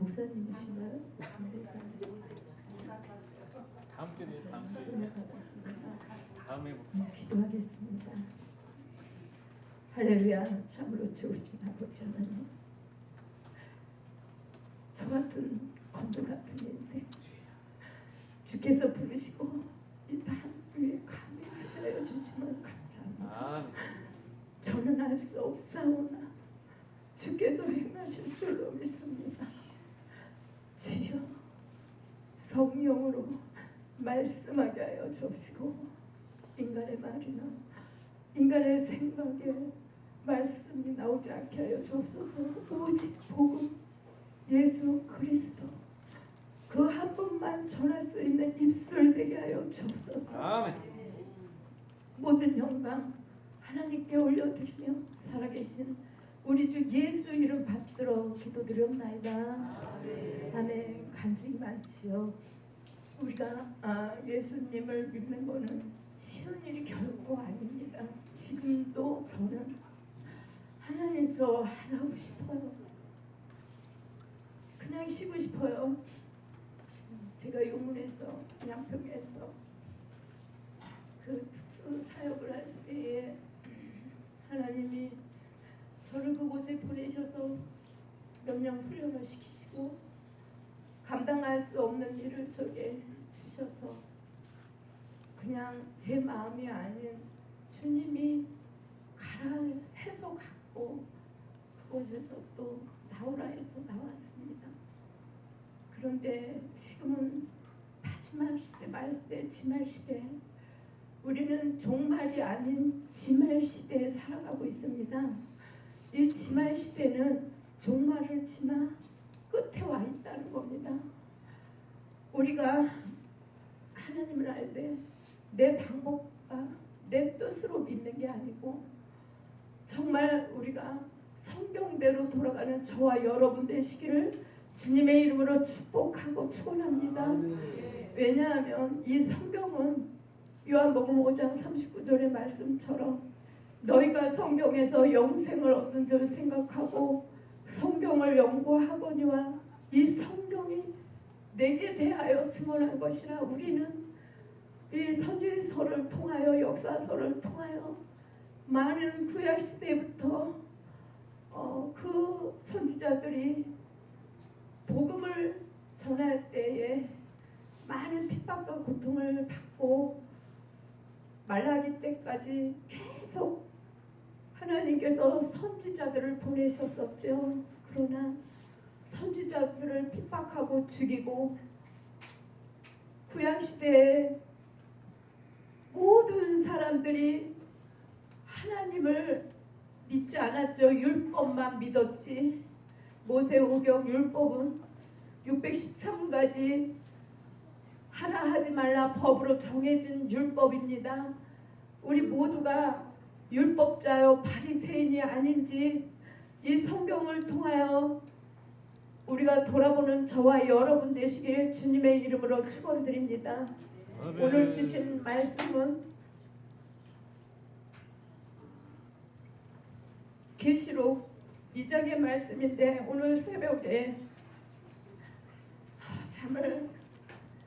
목사님이신가요? 다음 주에 다음에 기도하겠습니다. 할렐루야. 참으로 좋으신 아버지 하나님, 저 같은 검도 같은 인생 주께서 부르시고 이 반 위에 감히 쓰여 주심을 감사합니다. 저는 알 수 없사오나 주께서 행하실 줄로 믿습니다. 주여, 성령으로 말씀하게 하여 주옵시고 인간의 말이나 인간의 생각에 말씀이 나오지 않게 하여 주옵소서. 오직 복음 예수 그리스도 그 한 번만 전할 수 있는 입술 되게 하여 주옵소서. 아멘. 모든 영광 하나님께 올려드리며 살아계신 우리 주 예수 이름 받들어 기도드렸나이다. 아멘. 간증이 많지요. 우리가 예수님을 믿는 것은 쉬운 일이 결코 아닙니다. 지금도 저는 하나님 저 하고 싶어요. 그냥 쉬고 싶어요. 제가 용문에서 양평에서 그 특수 사역을 할 때에 하나님이 저를 그곳에 보내셔서 명령 훈련을 시키시고 감당할 수 없는 일을 저에게 주셔서 그냥 제 마음이 아닌 주님이 가라 해서 갔고 그곳에서 또 나오라 해서 나왔습니다. 그런데 지금은 마지막 시대, 말세 지말 시대, 우리는 종말이 아닌 지말 시대에 살아가고 있습니다. 이 지말 시대는 종말을 지나 끝에 와 있다는 겁니다. 우리가 하나님을 알 때 내 방법과 내 뜻으로 믿는 게 아니고 정말 우리가 성경대로 돌아가는 저와 여러분 되시기를 주님의 이름으로 축복하고 축원합니다. 왜냐하면 이 성경은 요한복음 5장 39절의 말씀처럼 너희가 성경에서 영생을 얻는 줄 생각하고 성경을 연구하거니와 이 성경이 내게 대하여 증언한 것이라. 우리는 이 선지서를 통하여 역사서를 통하여 많은 구약시대부터 그 선지자들이 복음을 전할 때에 많은 핍박과 고통을 받고 말라기 때까지 계속 하나님께서 선지자들을 보내셨었죠. 그러나 선지자들을 핍박하고 죽이고 구약시대에 모든 사람들이 하나님을 믿지 않았죠. 율법만 믿었지. 모세오경 율법은 613가지 하라 하지 말라 법으로 정해진 율법입니다. 우리 모두가 율법자요 바리새인이 아닌지 이 성경을 통하여 우리가 돌아보는 저와 여러분 되시길 주님의 이름으로 축원드립니다. 오늘 주신 말씀은 계시록 2장의 말씀인데 오늘 새벽에 잠을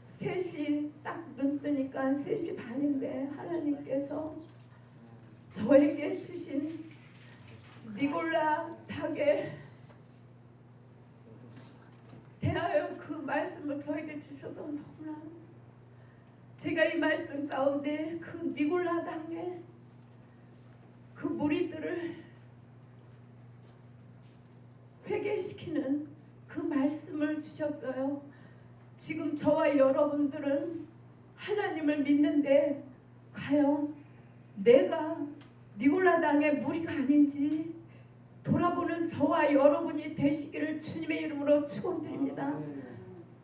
3시 딱 눈 뜨니까 3시 반인데 하나님께서 저에게 주신 니골라 닭에 대하여 그 말씀을 저에게 주셔서 너무나 제가 이 말씀 가운데 그 니골라 닭에 그 무리들을 회개시키는 그 말씀을 주셨어요. 지금 저와 여러분들은 하나님을 믿는데 과연 내가 니골라당의 무리가 아닌지 돌아보는 저와 여러분이 되시기를 주님의 이름으로 축원드립니다.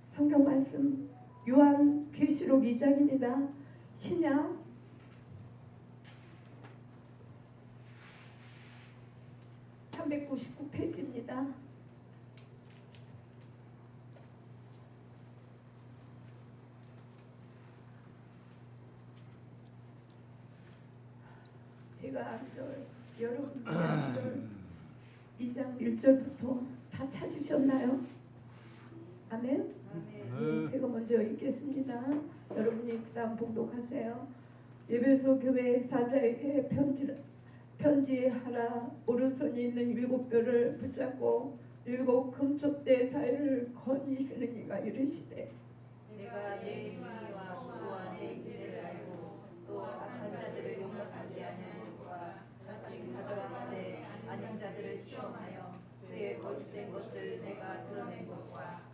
성경 말씀 요한계시록 2장입니다. 신약 399페이지입니다. 제가 여러분들이 2장 1절부터 다 찾으셨나요? 아멘. 제가 먼저 읽겠습니다. 여러분이 그 다음 봉독하세요. 에베소 교회 사자에게 편지하라. 오른손이 있는 7뼈를 붙잡고 7 금촛대 사이를 거니시는 이가 이르시되 내가 내 행위와 수고와 내 기대를 알고 또 악한 자들을 용납하지 아니하는 것과 자칭 사도라되 아닌 자들을 시험하여 그의 거짓된 것을 내가 드러낸 것과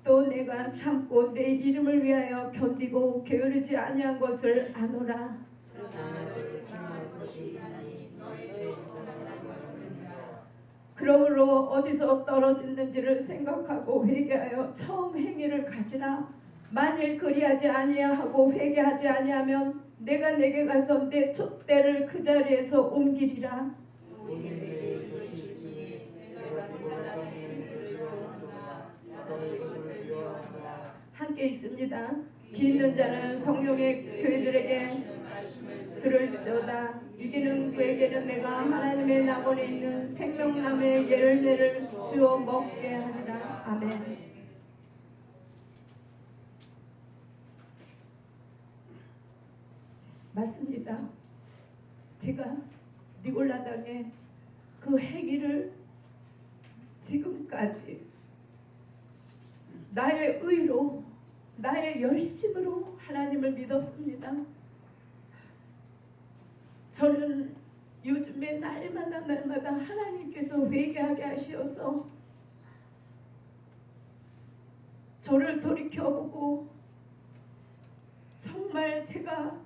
또 내가 참고 내 이름을 위하여 견디고 게으르지 아니한 것을 아노라. 그러나 너를 책망할 것이 있나니 너의 죄 정당이라고 하느니라. 그러므로 어디서 떨어졌는지를 생각하고 회개하여 처음 행위를 가지라. 만일 그리하지 아니하고 회개하지 아니하면 내가 내게 가서 내 촛대를 그 자리에서 옮기리라. 오직 내게 이것이 있으니 내가 분별하게 그를 미워하노라. 나도 이것을 미워하노라. 함께 있습니다. 귀 있는 자는 성령의 교회들에게 들을지어다. 이기는 그에게는 내가 하나님의 낙원에 있는 생명나무의 열매를 주어 먹게 하리라. 아멘. 맞습니다. 제가 니골라당의 그 행위를 지금까지 나의 의로, 나의 열심으로 하나님을 믿었습니다. 저는 요즘에 날마다 하나님께서 회개하게 하시어서 저를 돌이켜보고 정말 제가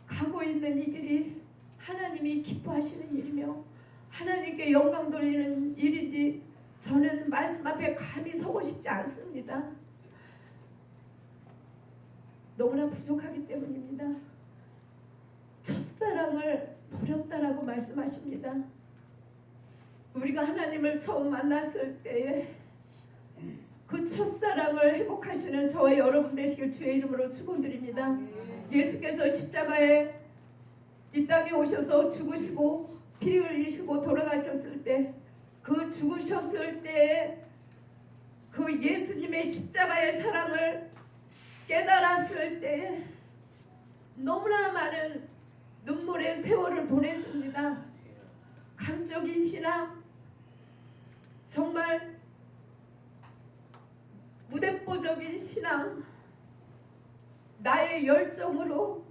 가고 있는 이 길이 하나님이 기뻐하시는 일이며 하나님께 영광 돌리는 일인지 저는 말씀 앞에 감히 서고 싶지 않습니다. 너무나 부족하기 때문입니다. 첫사랑을 버렸다라고 말씀하십니다. 우리가 하나님을 처음 만났을 때에 그 첫사랑을 회복하시는 저와 여러분 되시길 주의 이름으로 축원드립니다. 예수께서 십자가에 이 땅에 오셔서 죽으시고 피 흘리시고 돌아가셨을 때 그 죽으셨을 때에 그 예수님의 십자가의 사랑을 깨달았을 때 너무나 많은 눈물의 세월을 보냈습니다. 감적인 신앙, 정말 무대뽀적인 신앙, 나의 열정으로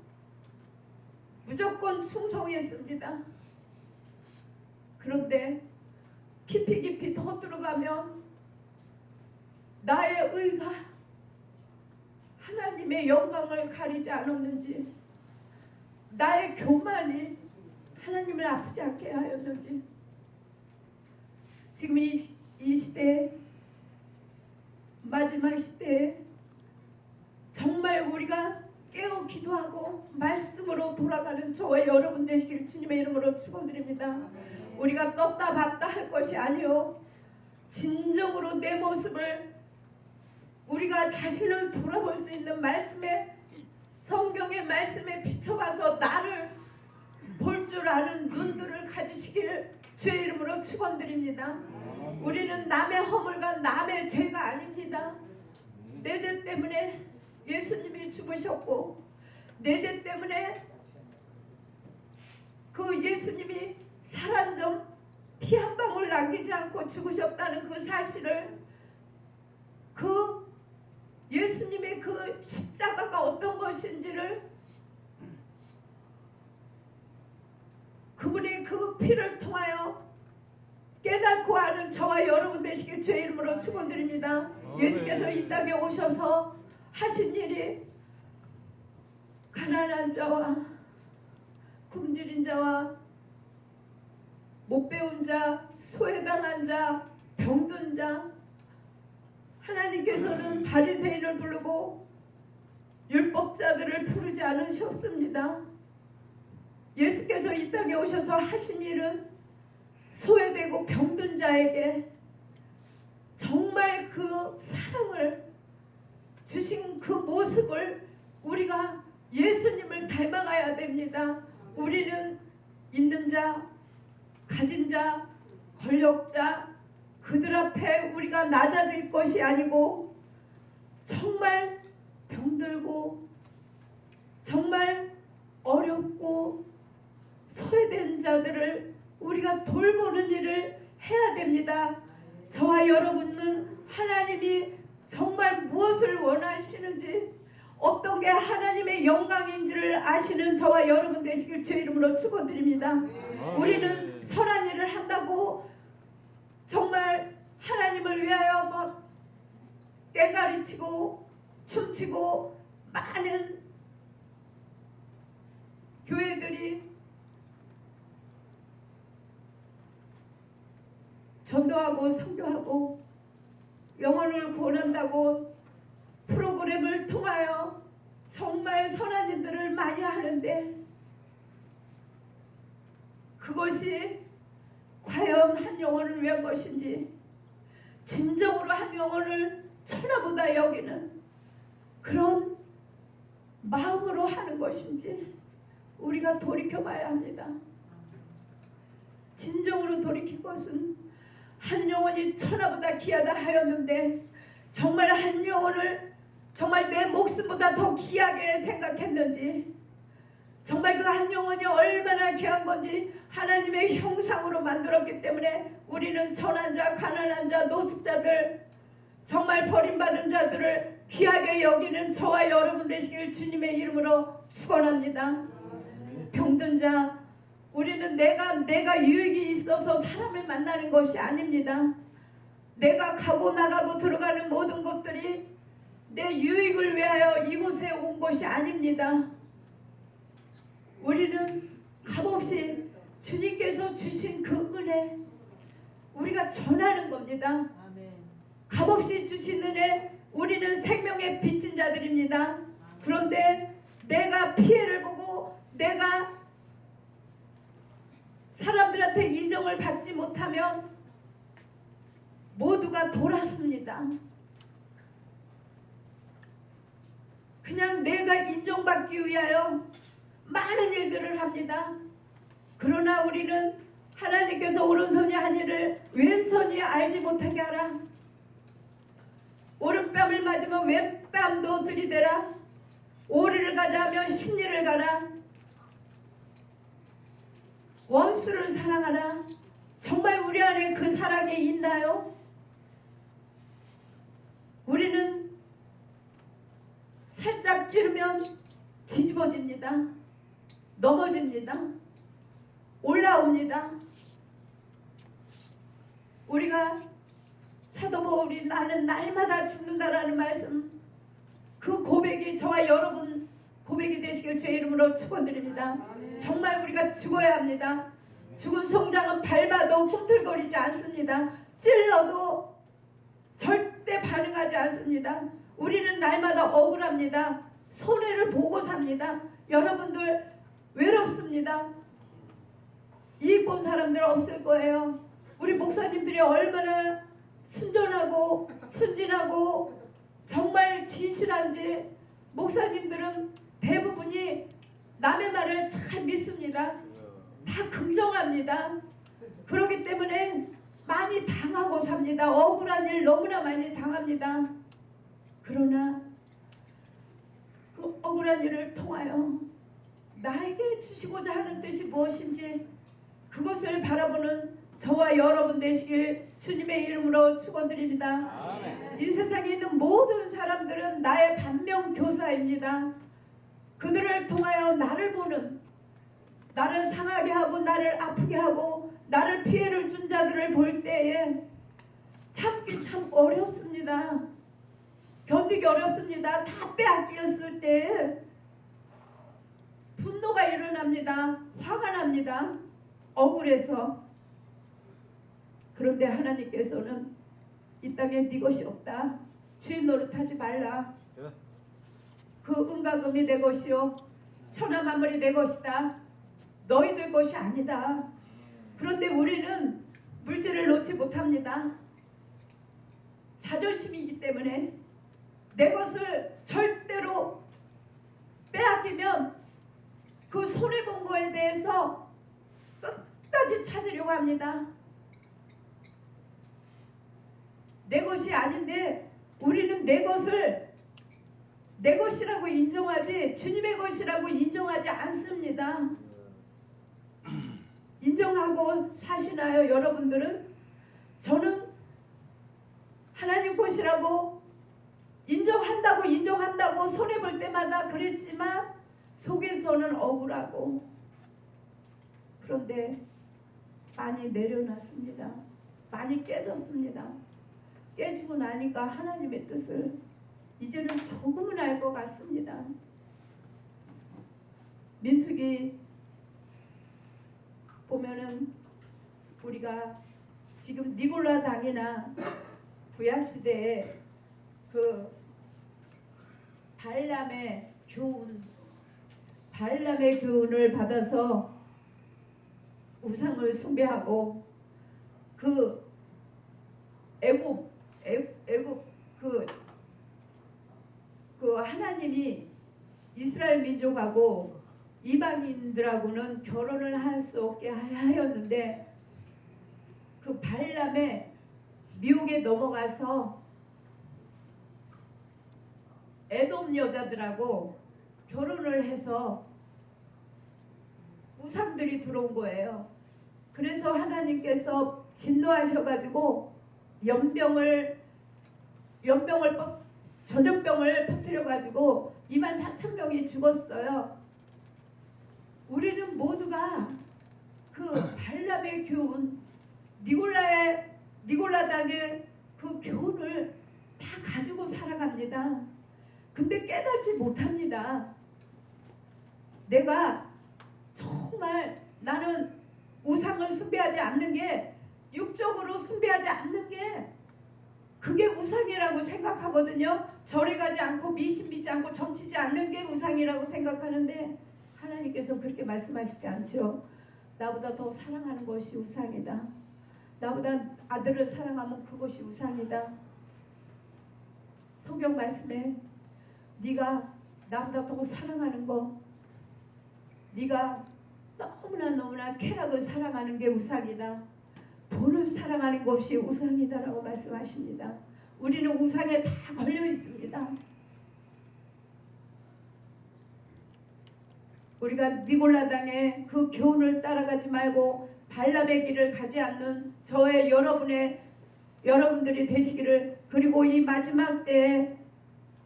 무조건 충성했습니다. 그런데 깊이 더 들어가면 나의 의가 하나님의 영광을 가리지 않았는지, 나의 교만이 하나님을 아프지 않게 하였는지, 지금 이 시대에, 마지막 시대에 정말 우리가 깨어 기도하고 말씀으로 돌아가는 저와 여러분 되시길 주님의 이름으로 축원드립니다. 우리가 떴다 봤다 할 것이 아니요, 진정으로 내 모습을 우리가 자신을 돌아볼 수 있는 말씀에, 성경의 말씀에 비춰봐서 나를 볼 줄 아는 눈들을 가지시길 주의 이름으로 축원드립니다. 우리는 남의 허물과 남의 죄가 아닙니다. 내 죄 때문에 예수님이 죽으셨고, 내 죄 때문에 그 예수님이 살 한 점, 피 한 방울 남기지 않고 죽으셨다는 그 사실을, 그 예수님의 그 십자가가 어떤 것인지를, 그분의 그 피를 통하여 깨닫고 아는 저와 여러분 되시길 주의 이름으로 축원드립니다. 예수께서 이 땅에 오셔서 하신 일이 가난한 자와 굶주린 자와 못 배운 자, 소외당한 자, 병든 자, 하나님께서는 바리새인을 부르고 율법자들을 부르지 않으셨습니다. 예수께서 이 땅에 오셔서 하신 일은 소외되고 병든 자에게 정말 그 사랑을 주신 그 모습을, 우리가 예수님을 닮아가야 됩니다. 우리는 있는 자, 가진 자, 권력자, 그들 앞에 우리가 낮아질 것이 아니고 정말 병들고 정말 어렵고 소외된 자들을 우리가 돌보는 일을 해야 됩니다. 저와 여러분은 하나님이 정말 무엇을 원하시는지, 어떤 게 하나님의 영광인지를 아시는 저와 여러분 되시길 주의 이름으로 축원드립니다. 우리는 선한 일을 한다고 정말 하나님을 위하여 막 떼가리치고 춤추고 많은 교회들이 전도하고 선교하고 영혼을 구원한다고 프로그램을 통하여 정말 선한 일들을 많이 하는데, 그것이 과연 한 영혼을 위한 것인지, 진정으로 한 영혼을 천하보다 여기는 그런 마음으로 하는 것인지 우리가 돌이켜봐야 합니다. 진정으로 돌이킬 것은 한 영혼이 천하보다 귀하다 하였는데, 정말 한 영혼을 정말 내 목숨보다 더 귀하게 생각했는지, 정말 그 한 영혼이 얼마나 귀한 건지 하나님의 형상으로 만들었기 때문에 우리는 천한 자, 가난한 자, 노숙자들, 정말 버림받은 자들을 귀하게 여기는 저와 여러분 되시길 주님의 이름으로 축원합니다. 병든 자, 우리는 내가 유익이 있어서 사람을 만나는 것이 아닙니다. 내가 가고 나가고 들어가는 모든 것들이 내 유익을 위하여 이곳에 온 것이 아닙니다. 우리는 값없이 주님께서 주신 그 은혜 우리가 전하는 겁니다. 값없이 주신 은혜, 우리는 생명의 빚진 자들입니다. 그런데 내가 피해를 보고 내가 사람들한테 인정을 받지 못하면 모두가 돌았습니다. 그냥 내가 인정받기 위하여 많은 일들을 합니다. 그러나 우리는 하나님께서 오른손이 한 일을 왼손이 알지 못하게 하라. 오른뺨을 맞으면 왼뺨도 들이대라. 오리를 가자 하면 십리를 가라. 원수를 사랑하라. 정말 우리 안에 그 사랑이 있나요? 우리는 살짝 찌르면 뒤집어집니다. 넘어집니다. 올라옵니다. 우리가 사도 바울이 나는 날마다 죽는다라는 말씀, 그 고백이 저와 여러분 고백이 되시길 주의 이름으로 축원드립니다. 정말 우리가 죽어야 합니다. 죽은 송장은 밟아도 꿈틀거리지 않습니다. 찔러도 절대 반응하지 않습니다. 우리는 날마다 억울합니다. 손해를 보고 삽니다. 여러분들 외롭습니다. 이익 본 사람들 없을 거예요. 우리 목사님들이 얼마나 순전하고 순진하고 정말 진실한지, 목사님들은 대부분이 남의 말을 잘 믿습니다. 다 긍정합니다. 그렇기 때문에 많이 당하고 삽니다. 억울한 일 너무나 많이 당합니다. 그러나 그 억울한 일을 통하여 나에게 주시고자 하는 뜻이 무엇인지 그것을 바라보는 저와 여러분 되시길 주님의 이름으로 축원드립니다. 이 세상에 있는 모든 사람들은 나의 반면교사입니다. 그들을 통하여 나를 보는, 나를 상하게 하고 나를 아프게 하고 나를 피해를 준 자들을 볼 때에 참기 참 어렵습니다. 견디기 어렵습니다. 다 빼앗겼을 때 분노가 일어납니다. 화가 납니다. 억울해서. 그런데 하나님께서는 이 땅에 네 것이 없다. 주인 노릇하지 말라. 그 은과 금이 내 것이요 천하 만물이 내 것이다. 너희들 것이 아니다. 그런데 우리는 물질을 놓지 못합니다. 자존심이기 때문에 내 것을 절대로 빼앗기면 그 손해본 거에 대해서 끝까지 찾으려고 합니다. 내 것이 아닌데 우리는 내 것을 내 것이라고 인정하지 주님의 것이라고 인정하지 않습니다. 인정하고 사시나요, 여러분들은? 저는 하나님 것이라고 인정한다고 손해볼 때마다 그랬지만 속에서는 억울하고, 그런데 많이 내려놨습니다. 많이 깨졌습니다. 깨지고 나니까 하나님의 뜻을 이제는 조금은 알 것 같습니다. 민수기 보면은 우리가 지금 니골라 당이나 구약시대에 그 발람의 교훈을 받아서 우상을 숭배하고 그 애굽 그 하나님이 이스라엘 민족하고 이방인들하고는 결혼을 할 수 없게 하였는데 그 발람의 미혹에 넘어가서 에돔 여자들하고 결혼을 해서 우상들이 들어온 거예요. 그래서 하나님께서 진노하셔가지고 전염병을 터뜨려가지고 24,000명이 죽었어요. 우리는 모두가 그 발람의 교훈, 니골라당의 그 교훈을 다 가지고 살아갑니다. 근데 깨닫지 못합니다. 내가 정말 나는 우상을 숭배하지 않는 게, 육적으로 숭배하지 않는 게 그게 우상이라고 생각하거든요. 절에 가지 않고 미신 믿지 않고 점치지 않는 게 우상이라고 생각하는데 하나님께서 그렇게 말씀하시지 않죠. 나보다 더 사랑하는 것이 우상이다. 나보다 아들을 사랑하면 그것이 우상이다. 성경 말씀에 네가 나보다 더 사랑하는 거, 네가 너무나 쾌락을 사랑하는 게 우상이다. 돈을 사랑하는 것이 우상이다라고 말씀하십니다. 우리는 우상에 다 걸려 있습니다. 우리가 니골라당의 그 교훈을 따라가지 말고 발람의 길을 가지 않는 저의 여러분들이 되시기를, 그리고 이 마지막 때에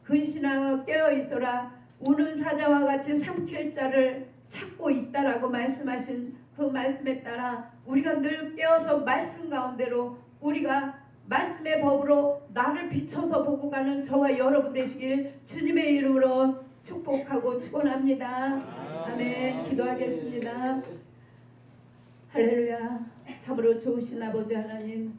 근신하여 깨어 있어라, 우는 사자와 같이 삼킬 자를 찾고 있다라고 말씀하신 그 말씀에 따라 우리가 늘 깨어서 말씀 가운데로, 우리가 말씀의 법으로 나를 비춰서 보고 가는 저와 여러분 되시길 주님의 이름으로 축복하고 축원합니다. 아멘. 기도하겠습니다. 할렐루야. 참으로 좋으신 아버지 하나님,